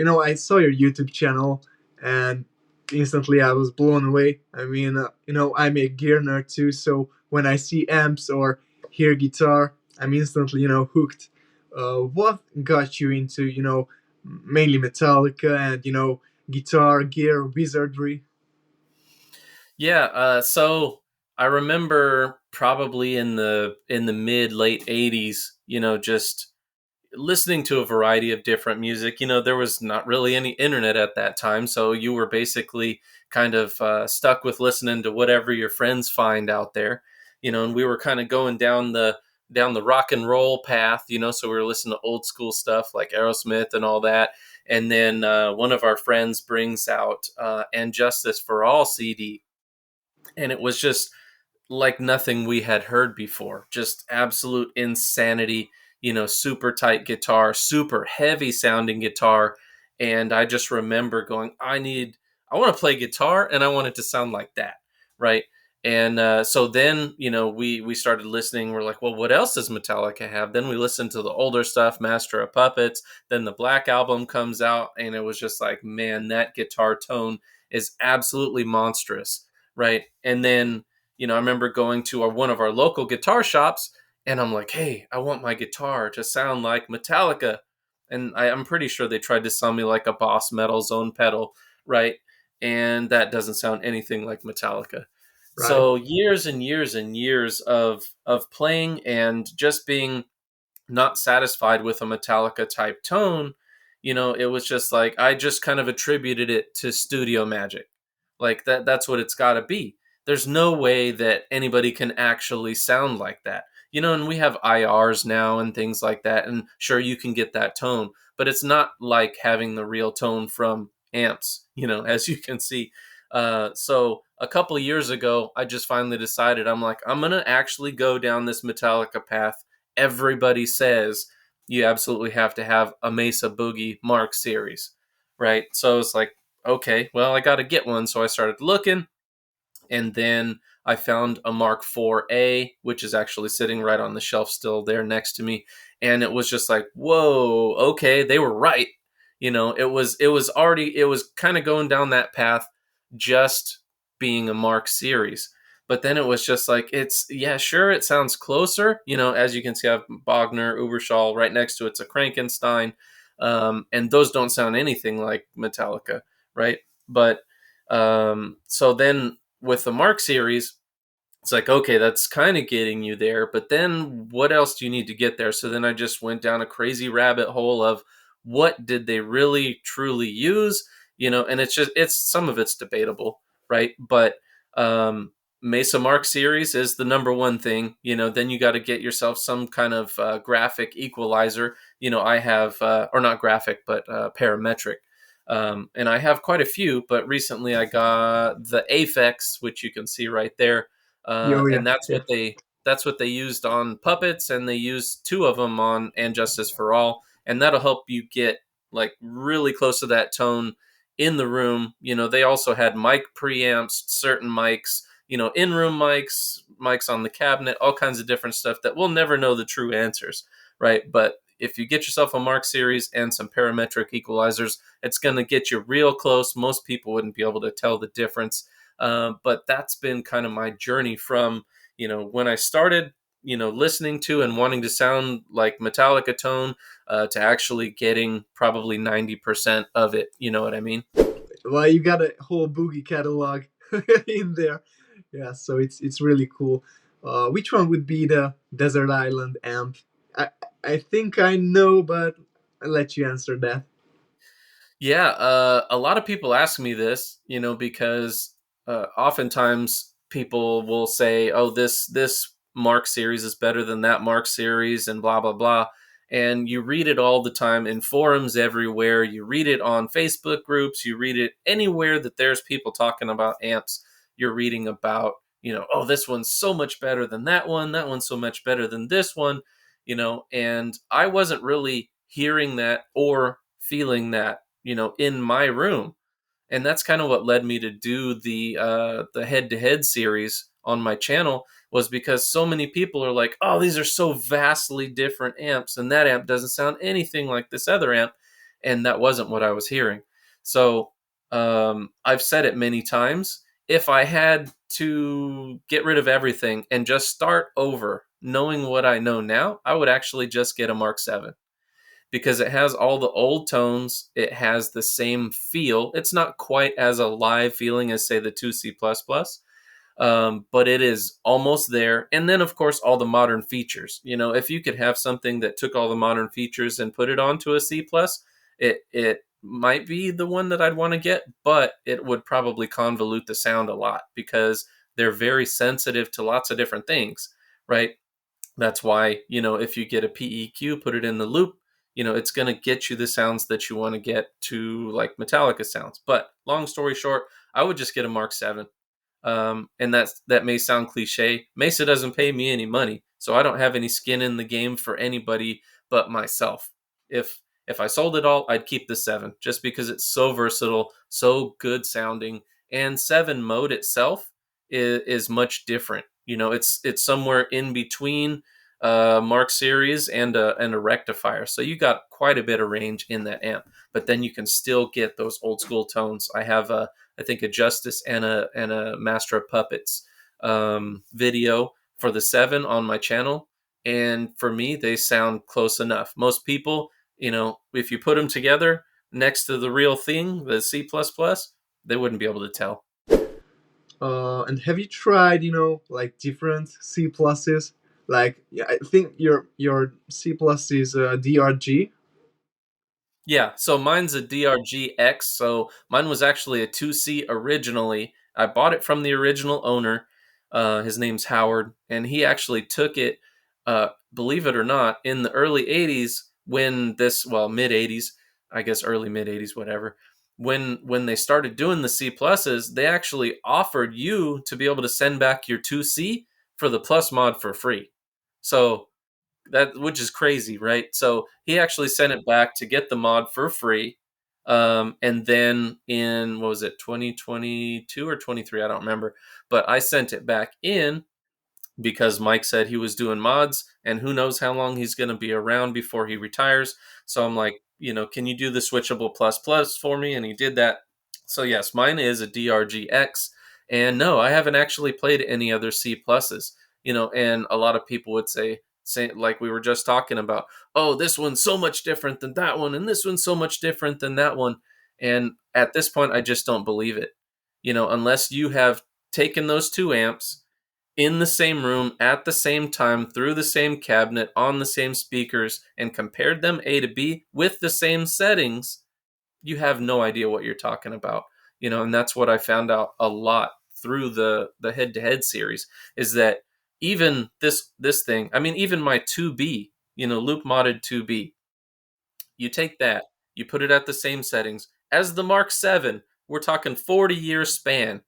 I saw your YouTube channel, and instantly I was blown away. I mean, I'm a gear nerd too, so when I see amps or hear guitar, I'm instantly, hooked. What got you into, mainly Metallica and, guitar, gear, wizardry? Yeah, so I remember probably in the mid late 80s, just listening to a variety of different music. There was not really any internet at that time, so you were basically kind of stuck with listening to whatever your friends find out there. And we were kind of going down the rock and roll path. So we were listening to old school stuff like Aerosmith and all that. And then one of our friends brings out "And Justice for All" CD, and it was just like nothing we had heard before. Just absolute insanity, super tight guitar, super heavy sounding guitar. And I just remember going, I want to play guitar and I want it to sound like that. Right. And so then, we started listening. We're like, well, what else does Metallica have? Then we listened to the older stuff, Master of Puppets. Then the Black Album comes out, and it was just like, man, that guitar tone is absolutely monstrous. Right. And then I remember going to one of our local guitar shops, and I'm like, hey, I want my guitar to sound like Metallica. And I'm pretty sure they tried to sell me like a Boss Metal Zone pedal, right? And that doesn't sound anything like Metallica. Right. So years and years and years of playing and just being not satisfied with a Metallica type tone, it was just like I just kind of attributed it to studio magic. Like that's what it's got to be. There's no way that anybody can actually sound like that. And we have IRs now and things like that, and sure you can get that tone, but it's not like having the real tone from amps, as you can see. So a couple of years ago, I just finally decided I'm like, I'm gonna actually go down this Metallica path. Everybody says you absolutely have to have a Mesa Boogie Mark series, right? So it's like, okay, well, I got to get one. So I started looking, and then I found a Mark IV-A, which is actually sitting right on the shelf still there next to me. And it was just like, whoa, okay, they were right. It was kind of going down that path, just being a Mark series. But then it was just like, yeah, sure, it sounds closer. As you can see, I have Bogner, Uberschall right next to it's a Frankenstein. And those don't sound anything like Metallica, right? But so then with the Mark series, it's like, okay, that's kind of getting you there, but then what else do you need to get there? So then I just went down a crazy rabbit hole of what did they really truly use, and it's some of it's debatable, right? But Mesa Mark series is the number one thing, then you got to get yourself some kind of graphic equalizer. I have, or not graphic, but parametric. And I have quite a few, but recently I got the Aphex, which you can see right there, Oh, yeah. and that's Yeah. what they used on Puppets, and they used two of them on And Justice for All, and that'll help you get like really close to that tone in the room. They also had mic preamps, certain mics, in-room mics on the cabinet, all kinds of different stuff that we'll never know the true answers, right? But if you get yourself a Mark series and some parametric equalizers, it's going to get you real close. Most people wouldn't be able to tell the difference. But that's been kind of my journey from, when I started, listening to and wanting to sound like Metallica tone to actually getting probably 90% of it. You know what I mean? Well, you got a whole boogie catalog in there. Yeah, so it's really cool. Which one would be the Desert Island amp? I I think I know, but I'll let you answer that. Yeah, a lot of people ask me this, because oftentimes people will say, "Oh, this Mark series is better than that Mark series," and blah blah blah. And you read it all the time in forums everywhere. You read it on Facebook groups. You read it anywhere that there's people talking about amps. You're reading about, oh, this one's so much better than that one. That one's so much better than this one. And I wasn't really hearing that or feeling that, in my room. And that's kind of what led me to do the head to head series on my channel, was because so many people are like, oh, these are so vastly different amps, and that amp doesn't sound anything like this other amp. and that wasn't what I was hearing. So I've said it many times. If I had to get rid of everything and just start over, knowing what I know now, I would actually just get a Mark 7 because it has all the old tones. It has the same feel. It's not quite as a live feeling as, say, the 2C++, but it is almost there. And then, of course, all the modern features. You know, if you could have something that took all the modern features and put it onto a C plus, it might be the one that I'd want to get, but it would probably convolute the sound a lot because they're very sensitive to lots of different things, right? That's why, you know, if you get a PEQ, put it in the loop, you know, it's going to get you the sounds that you want to get to, like Metallica sounds. But long story short, I would just get a Mark 7. And that may sound cliche. Mesa doesn't pay me any money, so I don't have any skin in the game for anybody but myself. If I sold it all, I'd keep the 7 just because it's so versatile, so good sounding, and 7 mode itself is much different. You know, it's somewhere in between Mark series and a rectifier, so you got quite a bit of range in that amp. But then you can still get those old school tones. I think a Justice and a Master of Puppets video for the 7 on my channel, and for me, they sound close enough. Most people, you know, if you put them together next to the real thing, the C++, they wouldn't be able to tell. And have you tried, like different C pluses? Like, yeah, I think your C plus is DRG. Yeah, so mine's a DRG-X. So mine was actually a 2C originally. I bought it from the original owner. His name's Howard, and he actually took it, believe it or not, in the early 80s when well, mid 80s, I guess early mid 80s, whatever. When they started doing the C pluses, they actually offered you to be able to send back your 2C for the plus mod for free. So that, which is crazy, right? So he actually sent it back to get the mod for free. And then in, what was it, 2022 or 23, I don't remember, but I sent it back in because Mike said he was doing mods and who knows how long he's going to be around before he retires. So I'm like, you know, can you do the switchable plus plus for me? And he did that. So yes, mine is a DRGX. And no, I haven't actually played any other C pluses, you know, and a lot of people would say, like we were just talking about, oh, this one's so much different than that one. And this one's so much different than that one. And at this point, I just don't believe it, you know, unless you have taken those two amps in the same room at the same time through the same cabinet on the same speakers and compared them A to B with the same settings, you have no idea what you're talking about. You know, and that's what I found out a lot through the head-to-head series is that even this thing, I mean, even my 2B, you know, loop modded 2B, you take that, you put it at the same settings as the Mark 7. We're talking 40-year span.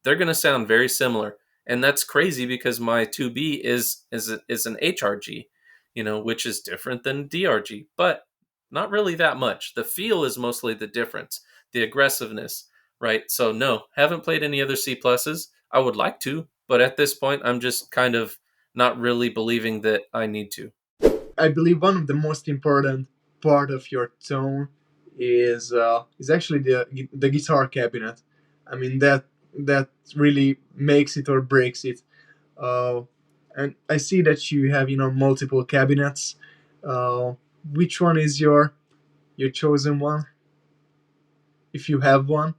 They're going to sound very similar. And that's crazy because my 2B is an HRG, you know, which is different than DRG, but not really that much. The feel is mostly the difference, the aggressiveness, right? So no, haven't played any other C pluses. I would like to, but at this point, I'm just kind of not really believing that I need to. I believe one of the most important part of your tone is actually the guitar cabinet. I mean that really makes it or breaks it. Uh, and I see that you have multiple cabinets. Uh, which one is your chosen one, if you have one?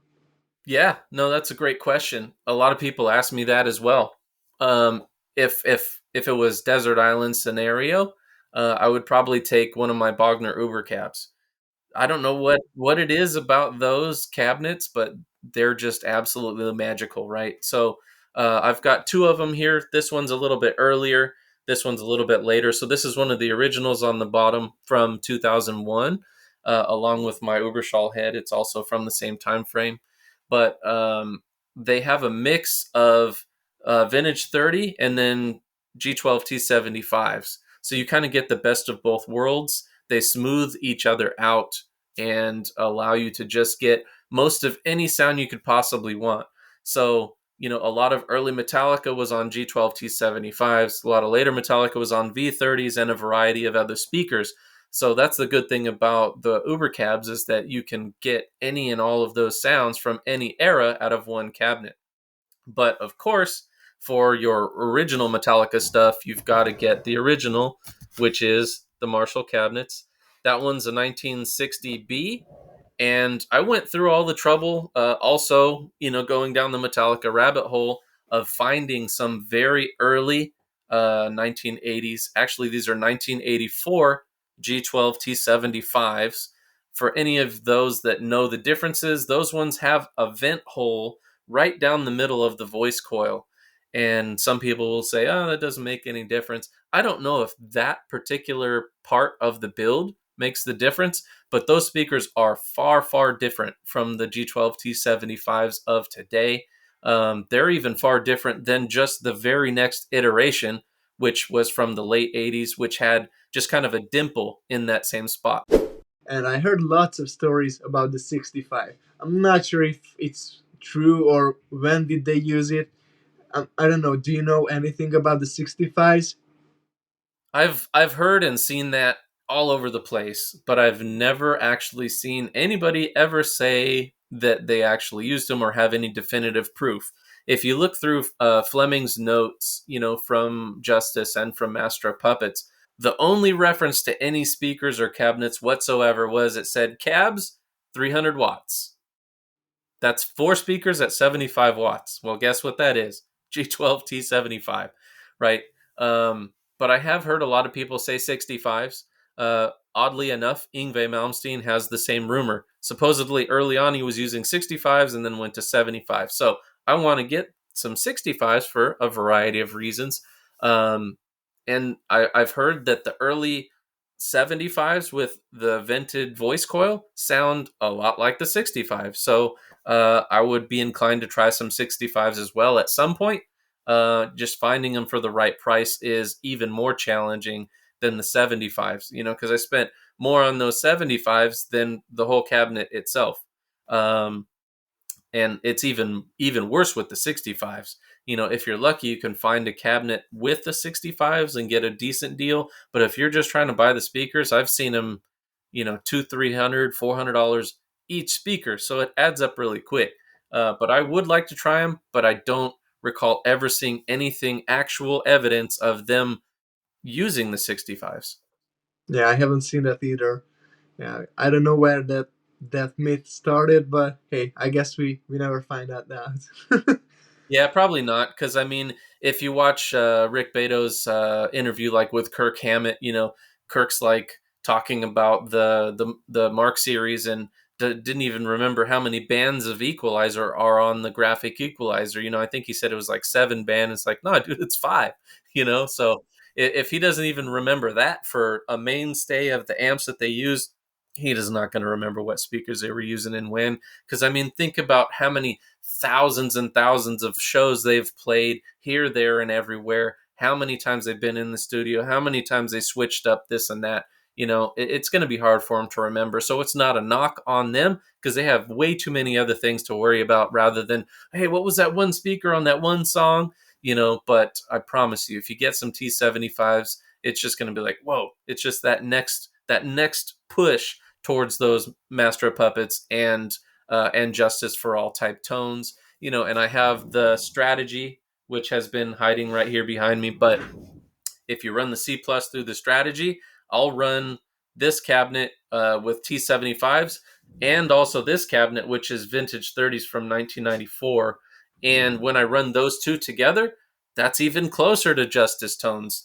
Yeah, no, that's a great question. A lot of people ask me that as well. Um, if it was desert island scenario, I would probably take one of my Bogner Uber cabs. I don't know what it is about those cabinets, but they're just absolutely magical, right? So I've got two of them here. This one's a little bit earlier. This one's a little bit later. So this is one of the originals on the bottom from 2001, along with my Uberschall head. It's also from the same time frame, but they have a mix of vintage 30 and then G12T-75s. So you kind of get the best of both worlds. They smooth each other out and allow you to just get most of any sound you could possibly want. So, you know, a lot of early Metallica was on G12T-75s. A lot of later Metallica was on V30s and a variety of other speakers. So that's the good thing about the Uber cabs, is that you can get any and all of those sounds from any era out of one cabinet. But of course, for your original Metallica stuff, you've got to get the original, which is the Marshall cabinets. That one's a 1960B, and I went through all the trouble, also, going down the Metallica rabbit hole of finding some very early 1980s. Actually, these are 1984 G12T-75s. For any of those that know the differences, those ones have a vent hole right down the middle of the voice coil. And some people will say, oh, that doesn't make any difference. I don't know if that particular part of the build makes the difference, but those speakers are far, far different from the G12T-75s of today. They're even far different than just the very next iteration, which was from the late 80s, which had just kind of a dimple in that same spot. And I heard lots of stories about the 65. I'm not sure if it's true or when did they use it. I don't know. Do you know anything about the 65s? I've heard and seen that all over the place, but I've never actually seen anybody ever say that they actually used them or have any definitive proof. If you look through Fleming's notes, from Justice and from Master of Puppets, the only reference to any speakers or cabinets whatsoever was it said cabs 300 watts. That's 4 speakers at 75 watts. Well, guess what that is? G12T-75, right? But I have heard a lot of people say 65s. Oddly enough, Yngwie Malmsteen has the same rumor. Supposedly, early on, he was using 65s and then went to 75. So I want to get some 65s for a variety of reasons. And I've heard that the early 75s with the vented voice coil sound a lot like the 65. So I would be inclined to try some 65s as well at some point. Just finding them for the right price is even more challenging than the 75s, because I spent more on those 75s than the whole cabinet itself. Um, and it's even worse with the 65s. If you're lucky, you can find a cabinet with the 65s and get a decent deal. But if you're just trying to buy the speakers, I've seen them, two, $300, $400 each speaker, so it adds up really quick. But I would like to try them, but I don't recall ever seeing anything actual evidence of them using the 65s. Yeah, I haven't seen that either. Yeah, I don't know where that myth started, but hey, I guess we never find out out. Yeah, probably not. Because I mean, if you watch Rick Beto's interview, like with Kirk Hammett, Kirk's like talking about the Mark series and didn't even remember how many bands of equalizer are on the graphic equalizer. I think he said it was like 7 band. It's like, no, dude, it's 5. So if he doesn't even remember that for a mainstay of the amps that they use, he is not going to remember what speakers they were using and when. Because I mean, think about how many thousands and thousands of shows they've played here, there, and everywhere. How many times they've been in the studio, how many times they switched up this and that. It's going to be hard for them to remember. So it's not a knock on them because they have way too many other things to worry about rather than, hey, what was that one speaker on that one song? But I promise you, if you get some T-75s, it's just going to be like, whoa, it's just that next push towards those Master of Puppets and Justice for All type tones. And I have the strategy, which has been hiding right here behind me. But if you run the C plus through the strategy, I'll run this cabinet with T-75s and also this cabinet, which is vintage 30s from 1994. And when I run those two together, that's even closer to Justice tones.